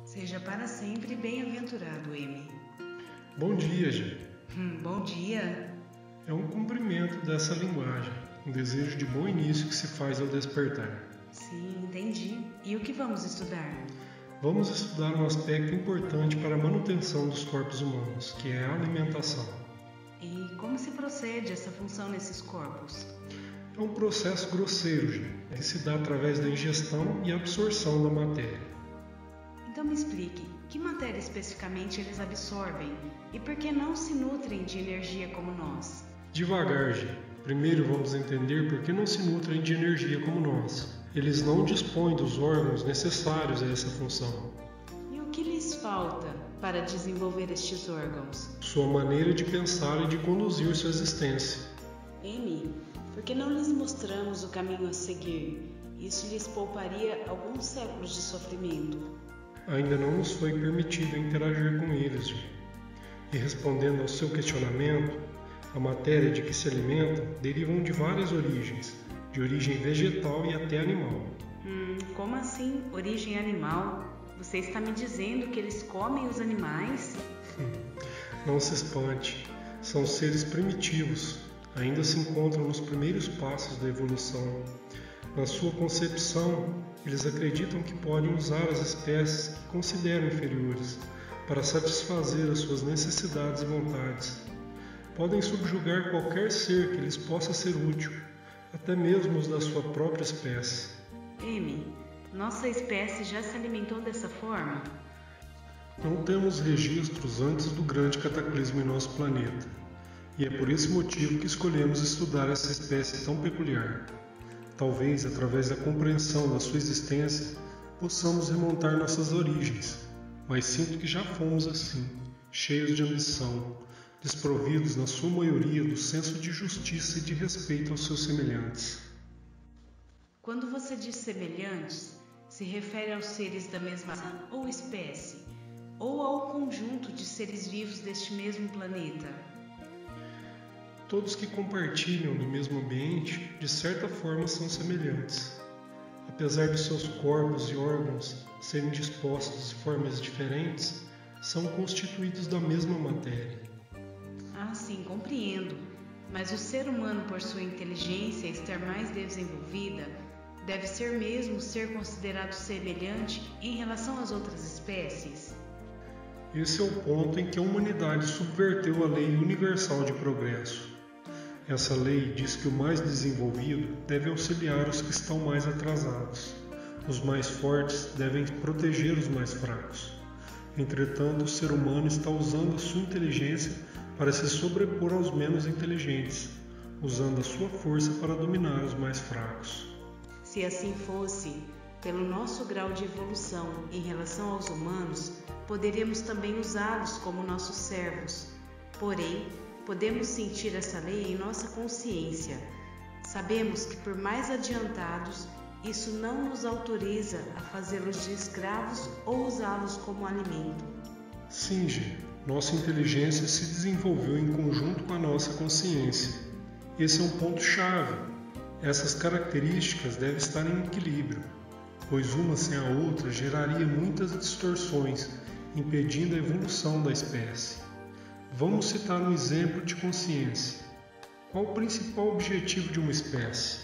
Seja para sempre bem-aventurado, M. Bom dia, G. Bom dia. É um cumprimento dessa linguagem, um desejo de bom início que se faz ao despertar. Sim, entendi. E o que vamos estudar? Vamos estudar um aspecto importante para a manutenção dos corpos humanos, que é a alimentação. E como se procede essa função nesses corpos? É um processo grosseiro, G, que se dá através da ingestão e absorção da matéria. Então me explique, que matéria especificamente eles absorvem e por que não se nutrem de energia como nós? Devagar, G. Primeiro vamos entender por que não se nutrem de energia como nós. Eles não dispõem dos órgãos necessários a essa função. E o que lhes falta para desenvolver estes órgãos? Sua maneira de pensar e de conduzir sua existência. M, por que não lhes mostramos o caminho a seguir? Isso lhes pouparia alguns séculos de sofrimento. Ainda não nos foi permitido interagir com eles. E respondendo ao seu questionamento, a matéria de que se alimentam derivam de várias origens, de origem vegetal e até animal. Como assim, origem animal? Você está me dizendo que eles comem os animais? Não se espante, são seres primitivos, ainda se encontram nos primeiros passos da evolução. Na sua concepção, eles acreditam que podem usar as espécies que consideram inferiores para satisfazer as suas necessidades e vontades. Podem subjugar qualquer ser que lhes possa ser útil, até mesmo os da sua própria espécie. M, nossa espécie já se alimentou dessa forma? Não temos registros antes do grande cataclismo em nosso planeta, e é por esse motivo que escolhemos estudar essa espécie tão peculiar. Talvez, através da compreensão da sua existência, possamos remontar nossas origens, mas sinto que já fomos assim, cheios de ambição, desprovidos na sua maioria do senso de justiça e de respeito aos seus semelhantes. Quando você diz semelhantes, se refere aos seres da mesma raça ou espécie, ou ao conjunto de seres vivos deste mesmo planeta? Todos que compartilham do mesmo ambiente, de certa forma, são semelhantes. Apesar de seus corpos e órgãos serem dispostos de formas diferentes, são constituídos da mesma matéria. Ah, sim, compreendo. Mas o ser humano, por sua inteligência estar mais desenvolvida, deve ser mesmo ser considerado semelhante em relação às outras espécies? Esse é o ponto em que a humanidade subverteu a lei universal de progresso. Essa lei diz que o mais desenvolvido deve auxiliar os que estão mais atrasados. Os mais fortes devem proteger os mais fracos. Entretanto, o ser humano está usando a sua inteligência para se sobrepor aos menos inteligentes, usando a sua força para dominar os mais fracos. Se assim fosse, pelo nosso grau de evolução em relação aos humanos, poderíamos também usá-los como nossos servos. Porém, podemos sentir essa lei em nossa consciência. Sabemos que, por mais adiantados, isso não nos autoriza a fazê-los de escravos ou usá-los como alimento. Sim, G. Nossa inteligência se desenvolveu em conjunto com a nossa consciência. Esse é um ponto-chave. Essas características devem estar em equilíbrio, pois uma sem a outra geraria muitas distorções, impedindo a evolução da espécie. Vamos citar um exemplo de consciência. Qual o principal objetivo de uma espécie?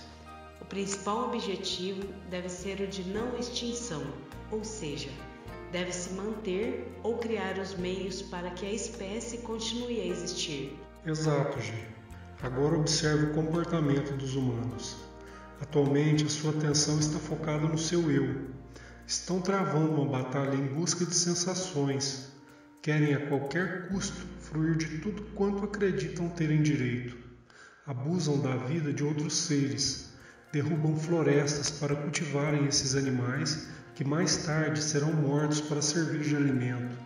O principal objetivo deve ser o de não extinção, ou seja, deve se manter ou criar os meios para que a espécie continue a existir. Exato, G. Agora observe o comportamento dos humanos. Atualmente, a sua atenção está focada no seu eu. Estão travando uma batalha em busca de sensações. Querem a qualquer custo fruir de tudo quanto acreditam terem direito. Abusam da vida de outros seres. Derrubam florestas para cultivarem esses animais que mais tarde serão mortos para servir de alimento.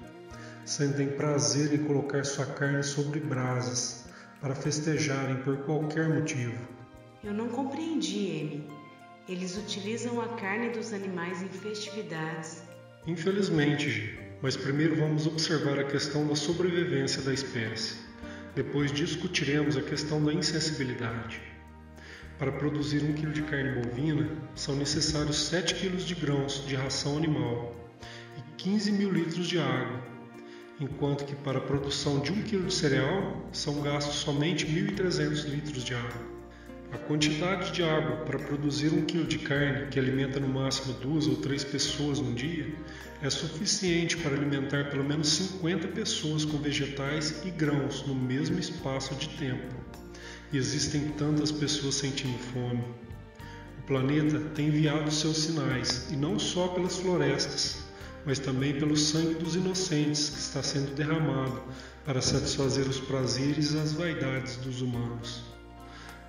Sentem prazer em colocar sua carne sobre brasas, para festejarem por qualquer motivo. Eu não compreendi, M. Eles utilizam a carne dos animais em festividades. Infelizmente, G. Mas primeiro vamos observar a questão da sobrevivência da espécie. Depois discutiremos a questão da insensibilidade. Para produzir 1 kg de carne bovina, são necessários 7 kg de grãos de ração animal e 15 mil litros de água, enquanto que para a produção de 1 kg de cereal são gastos somente 1.300 litros de água. A quantidade de água para produzir 1 kg de carne, que alimenta no máximo 2 ou 3 pessoas num dia, é suficiente para alimentar pelo menos 50 pessoas com vegetais e grãos no mesmo espaço de tempo. E existem tantas pessoas sentindo fome. O planeta tem enviado seus sinais, e não só pelas florestas, mas também pelo sangue dos inocentes que está sendo derramado para satisfazer os prazeres e as vaidades dos humanos.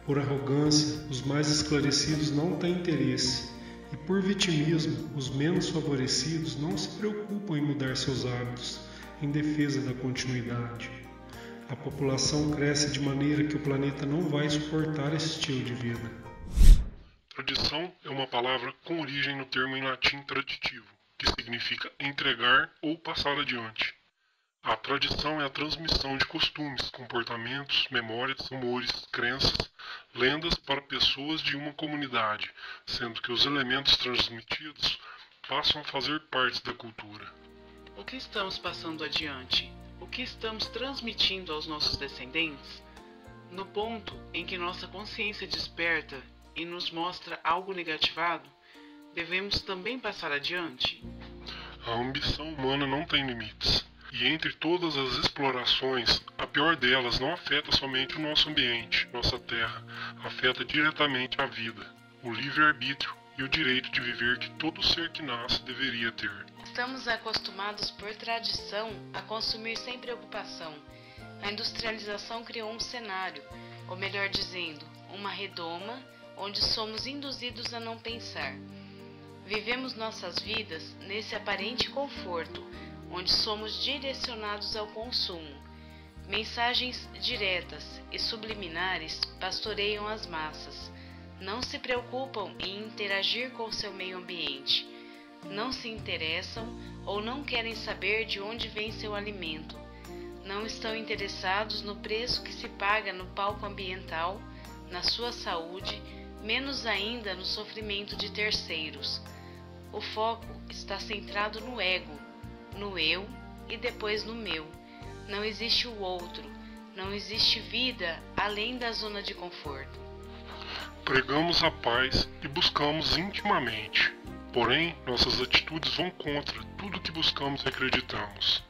Por arrogância, os mais esclarecidos não têm interesse, e por vitimismo, os menos favorecidos não se preocupam em mudar seus hábitos em defesa da continuidade. A população cresce de maneira que o planeta não vai suportar esse estilo de vida. Tradição é uma palavra com origem no termo em latim traditivo, que significa entregar ou passar adiante. A tradição é a transmissão de costumes, comportamentos, memórias, humores, crenças, lendas para pessoas de uma comunidade, sendo que os elementos transmitidos passam a fazer parte da cultura. O que estamos passando adiante? O que estamos transmitindo aos nossos descendentes? No ponto em que nossa consciência desperta e nos mostra algo negativado, devemos também passar adiante? A ambição humana não tem limites. E entre todas as explorações, a pior delas não afeta somente o nosso ambiente, nossa terra, afeta diretamente a vida, o livre-arbítrio e o direito de viver que todo ser que nasce deveria ter. Estamos acostumados por tradição a consumir sem preocupação. A industrialização criou um cenário, ou melhor dizendo, uma redoma, onde somos induzidos a não pensar. Vivemos nossas vidas nesse aparente conforto, onde somos direcionados ao consumo. Mensagens diretas e subliminares pastoreiam as massas. Não se preocupam em interagir com o seu meio ambiente. Não se interessam ou não querem saber de onde vem seu alimento. Não estão interessados no preço que se paga no palco ambiental, na sua saúde, menos ainda no sofrimento de terceiros. O foco está centrado no ego, no eu e depois no meu. Não existe o outro, não existe vida além da zona de conforto. Pregamos a paz e buscamos intimamente, porém nossas atitudes vão contra tudo que buscamos e acreditamos.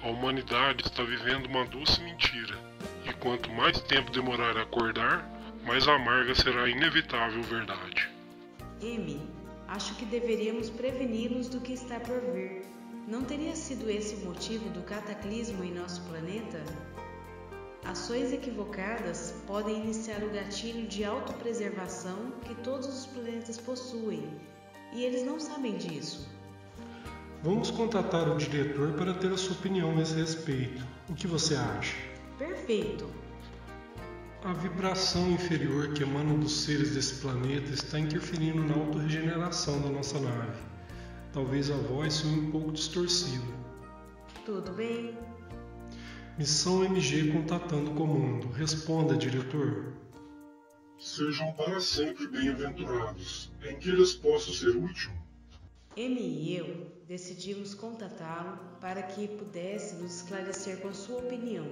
A humanidade está vivendo uma doce mentira, e quanto mais tempo demorar a acordar, mais amarga será a inevitável verdade. Acho que deveríamos preveni-los do que está por vir. Não teria sido esse o motivo do cataclismo em nosso planeta? Ações equivocadas podem iniciar o gatilho de autopreservação que todos os planetas possuem, e eles não sabem disso. Vamos contatar o diretor para ter a sua opinião a esse respeito. O que você acha? Perfeito! A vibração inferior que emana dos seres desse planeta está interferindo na autorregeneração da nossa nave. Talvez a voz soe um pouco distorcida. Tudo bem. Missão MG contatando o comando. Responda, diretor. Sejam para sempre bem-aventurados. Em que lhes posso ser útil? M e eu decidimos contatá-lo para que pudesse nos esclarecer com sua opinião.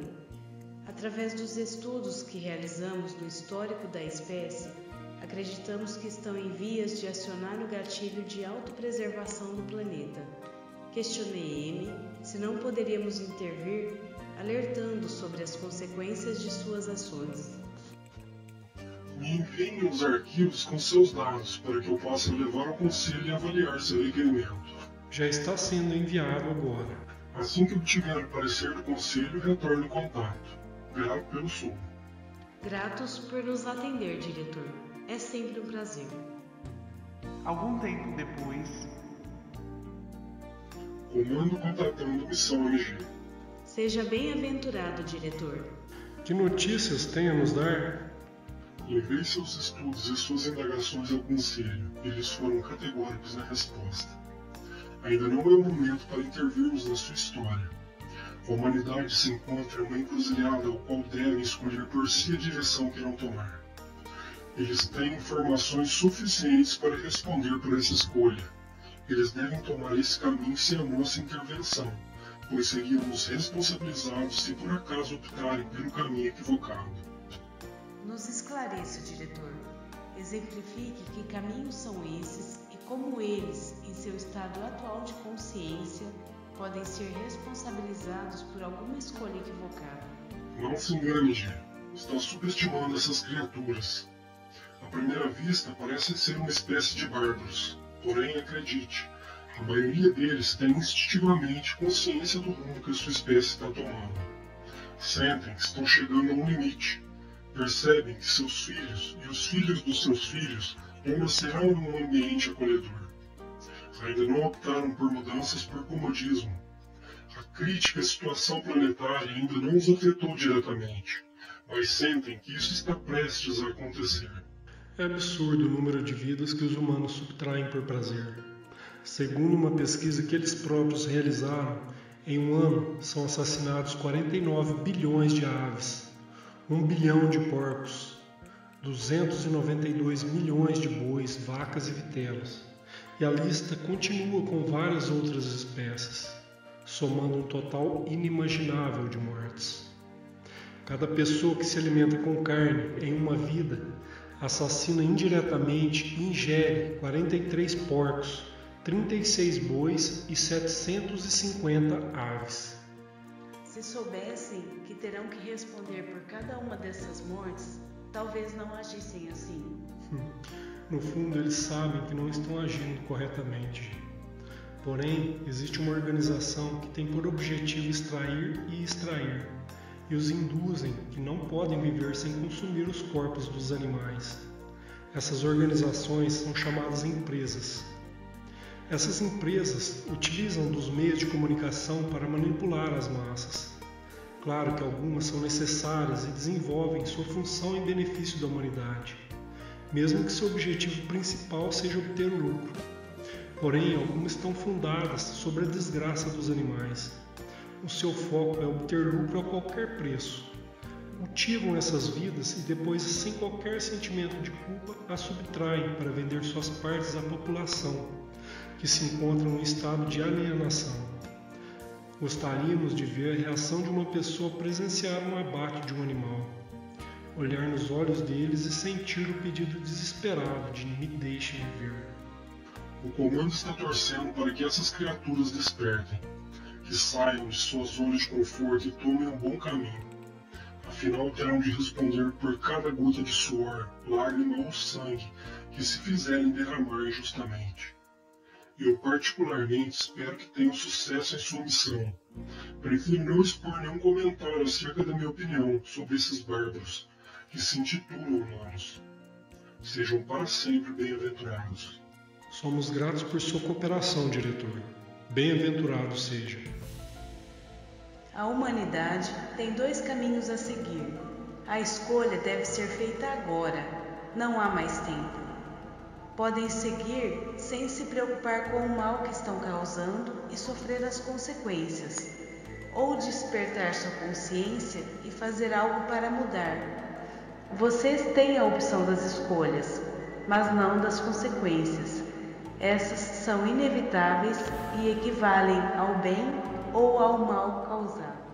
Através dos estudos que realizamos no histórico da espécie, acreditamos que estão em vias de acionar o gatilho de autopreservação do planeta. Questionei M se não poderíamos intervir, alertando sobre as consequências de suas ações. Me enviem os arquivos com seus dados para que eu possa levar ao conselho e avaliar seu requerimento. Já está sendo enviado agora. Assim que obtiver o parecer do conselho, retorno o contato. Grato pelo som. Gratos por nos atender, diretor. É sempre um prazer. Algum tempo depois... Comando contatando Missão MG. Seja bem-aventurado, diretor. Que notícias tem a nos dar? Levei seus estudos e suas indagações ao conselho. Eles foram categóricos na resposta. Ainda não é o momento para intervirmos na sua história. A humanidade se encontra em uma encruzilhada ao qual devem escolher por si a direção que irão tomar. Eles têm informações suficientes para responder por essa escolha, eles devem tomar esse caminho sem a nossa intervenção, pois seríamos responsabilizados se por acaso optarem pelo caminho equivocado. Nos esclareça, diretor. Exemplifique que caminhos são esses e como eles, em seu estado atual de consciência, podem ser responsabilizados por alguma escolha equivocada. Não se engane, G. Está subestimando essas criaturas. À primeira vista, parecem ser uma espécie de bárbaros. Porém, acredite, a maioria deles tem instintivamente consciência do rumo que sua espécie está tomando. Sentem que estão chegando a um limite. Percebem que seus filhos e os filhos dos seus filhos não nascerão em um ambiente acolhedor. Ainda não optaram por mudanças por comodismo. A crítica à situação planetária ainda não os afetou diretamente, mas sentem que isso está prestes a acontecer. É absurdo o número de vidas que os humanos subtraem por prazer. Segundo uma pesquisa que eles próprios realizaram, em um ano são assassinados 49 bilhões de aves, 1 bilhão de porcos, 292 milhões de bois, vacas e vitelas. E a lista continua com várias outras espécies, somando um total inimaginável de mortes. Cada pessoa que se alimenta com carne em uma vida assassina indiretamente e ingere 43 porcos, 36 bois e 750 aves. Se soubessem que terão que responder por cada uma dessas mortes, talvez não agissem assim. No fundo, eles sabem que não estão agindo corretamente. Porém, existe uma organização que tem por objetivo extrair e extrair, e os induzem que não podem viver sem consumir os corpos dos animais. Essas organizações são chamadas empresas. Essas empresas utilizam dos meios de comunicação para manipular as massas. Claro que algumas são necessárias e desenvolvem sua função em benefício da humanidade, mesmo que seu objetivo principal seja obter o lucro. Porém, algumas estão fundadas sobre a desgraça dos animais. O seu foco é obter lucro a qualquer preço. Cultivam essas vidas e depois, sem qualquer sentimento de culpa, as subtraem para vender suas partes à população, que se encontram em estado de alienação. Gostaríamos de ver a reação de uma pessoa presenciar um abate de um animal, olhar nos olhos deles e sentir o pedido desesperado de me deixem viver. O comando está torcendo para que essas criaturas despertem, que saiam de suas zonas de conforto e tomem um bom caminho. Afinal, terão de responder por cada gota de suor, lágrima ou sangue que se fizerem derramar injustamente. Eu particularmente espero que tenham sucesso em sua missão. Prefiro não expor nenhum comentário acerca da minha opinião sobre esses bárbaros, que se intitulam humanos. Sejam para sempre bem-aventurados. Somos gratos por sua cooperação, diretor. Bem-aventurado seja. A humanidade tem 2 caminhos a seguir. A escolha deve ser feita agora, não há mais tempo. Podem seguir sem se preocupar com o mal que estão causando e sofrer as consequências, ou despertar sua consciência e fazer algo para mudar. Vocês têm a opção das escolhas, mas não das consequências. Essas são inevitáveis e equivalem ao bem ou ao mal causado.